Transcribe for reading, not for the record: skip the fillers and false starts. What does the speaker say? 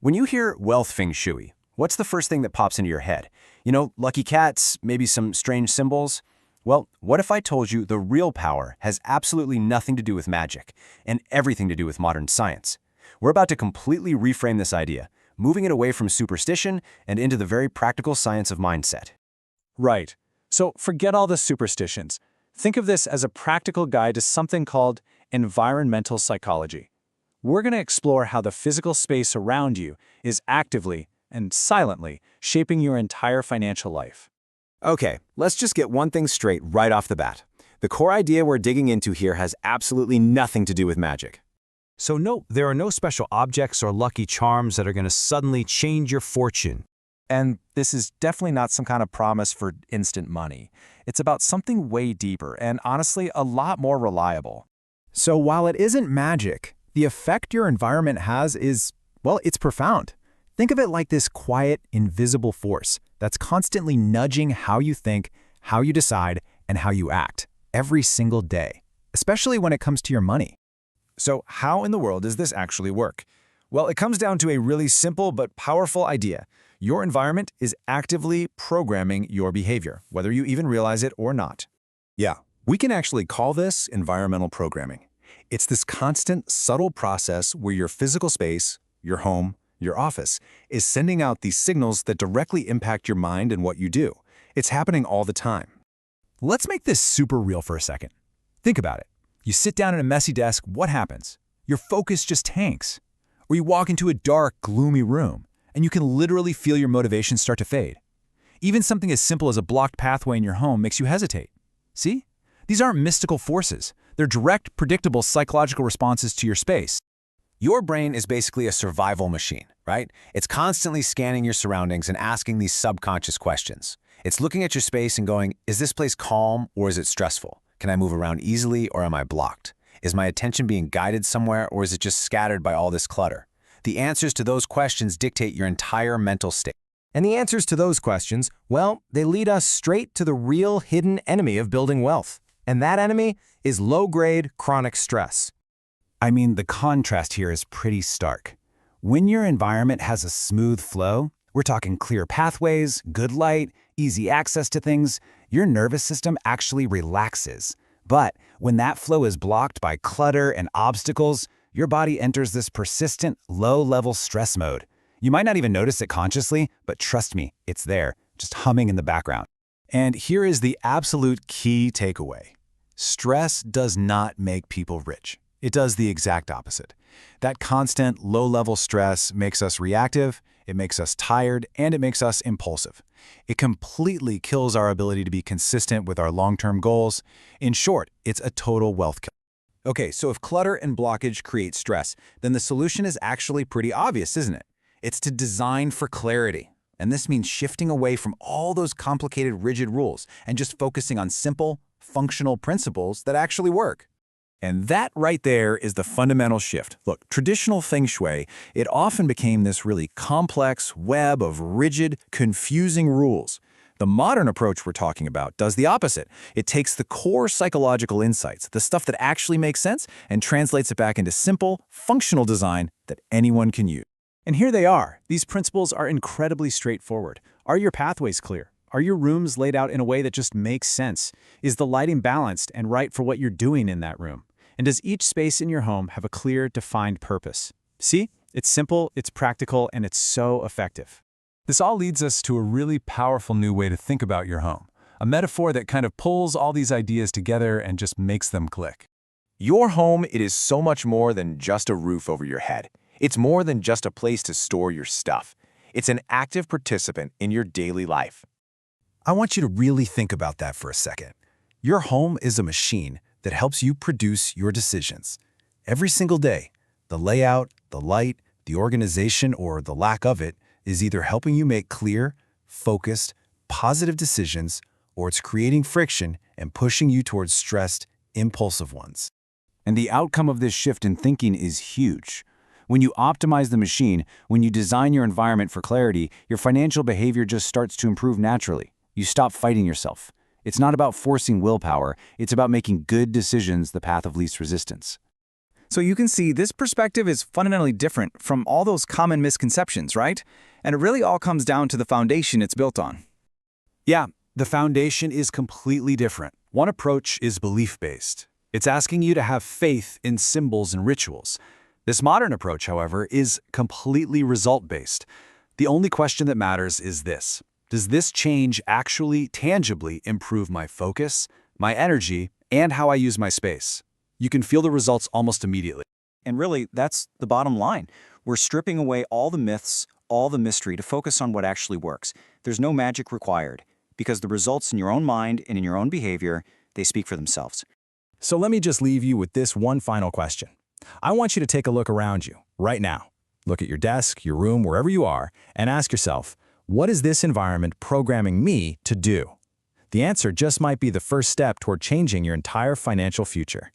When you hear wealth Feng Shui, what's the first thing that pops into your head? Lucky cats, maybe some strange symbols? Well, what if I told you the real power has absolutely nothing to do with magic and everything to do with modern science? We're about to completely reframe this idea, moving it away from superstition and into the very practical science of mindset. Right. So forget all the superstitions. Think of this as a practical guide to something called environmental psychology. We're going to explore how the physical space around you is actively and silently shaping your entire financial life. Okay, let's just get one thing straight right off the bat. The core idea we're digging into here has absolutely nothing to do with magic. So no, there are no special objects or lucky charms that are going to suddenly change your fortune. And this is definitely not some kind of promise for instant money. It's about something way deeper and honestly a lot more reliable. So while it isn't magic, the effect your environment has is, well, it's profound. Think of it like this quiet, invisible force that's constantly nudging how you think, how you decide, and how you act every single day, especially when it comes to your money. So how in the world does this actually work? Well, it comes down to a really simple but powerful idea. Your environment is actively programming your behavior, whether you even realize it or not. Yeah, we can actually call this environmental programming. It's this constant, subtle process where your physical space, your home, your office, is sending out these signals that directly impact your mind and what you do. It's happening all the time. Let's make this super real for a second. Think about it. You sit down at a messy desk, what happens? Your focus just tanks. Or you walk into a dark, gloomy room, and you can literally feel your motivation start to fade. Even something as simple as a blocked pathway in your home makes you hesitate. See? These aren't mystical forces. They're direct, predictable psychological responses to your space. Your brain is basically a survival machine, right? It's constantly scanning your surroundings and asking these subconscious questions. It's looking at your space and going, is this place calm or is it stressful? Can I move around easily or am I blocked? Is my attention being guided somewhere or is it just scattered by all this clutter? The answers to those questions dictate your entire mental state. And the answers to those questions, well, they lead us straight to the real hidden enemy of building wealth. And that enemy is low-grade chronic stress. I mean, the contrast here is pretty stark. When your environment has a smooth flow, we're talking clear pathways, good light, easy access to things, your nervous system actually relaxes. But when that flow is blocked by clutter and obstacles, your body enters this persistent, low-level stress mode. You might not even notice it consciously, but trust me, it's there, just humming in the background. And here is the absolute key takeaway. Stress does not make people rich. It does the exact opposite. That constant, low-level stress makes us reactive, it makes us tired, and it makes us impulsive. It completely kills our ability to be consistent with our long-term goals. In short, it's a total wealth killer. Okay, so if clutter and blockage create stress, then the solution is actually pretty obvious, isn't it? It's to design for clarity. And this means shifting away from all those complicated, rigid rules and just focusing on simple, functional principles that actually work. And that right there is the fundamental shift. Look, traditional Feng Shui, it often became this really complex web of rigid, confusing rules. The modern approach we're talking about does the opposite. It takes the core psychological insights, the stuff that actually makes sense, and translates it back into simple, functional design that anyone can use. And here they are. These principles are incredibly straightforward. Are your pathways clear? Are your rooms laid out in a way that just makes sense? Is the lighting balanced and right for what you're doing in that room? And does each space in your home have a clear, defined purpose? See? It's simple, it's practical, and it's so effective. This all leads us to a really powerful new way to think about your home, a metaphor that kind of pulls all these ideas together and just makes them click. Your home, it is so much more than just a roof over your head. It's more than just a place to store your stuff. It's an active participant in your daily life. I want you to really think about that for a second. Your home is a machine that helps you produce your decisions. Every single day, the layout, the light, the organization, or the lack of it is either helping you make clear, focused, positive decisions, or it's creating friction and pushing you towards stressed, impulsive ones. And the outcome of this shift in thinking is huge. When you optimize the machine, when you design your environment for clarity, your financial behavior just starts to improve naturally. You stop fighting yourself. It's not about forcing willpower, it's about making good decisions the path of least resistance. So you can see this perspective is fundamentally different from all those common misconceptions, right? And it really all comes down to the foundation it's built on. Yeah, the foundation is completely different. One approach is belief-based. It's asking you to have faith in symbols and rituals. This modern approach, however, is completely result-based. The only question that matters is this: does this change actually tangibly improve my focus, my energy, and how I use my space? You can feel the results almost immediately. And really, that's the bottom line. We're stripping away all the myths, all the mystery to focus on what actually works. There's no magic required, because the results in your own mind and in your own behavior, they speak for themselves. So let me just leave you with this one final question. I want you to take a look around you, right now. Look at your desk, your room, wherever you are, and ask yourself, what is this environment programming me to do? The answer just might be the first step toward changing your entire financial future.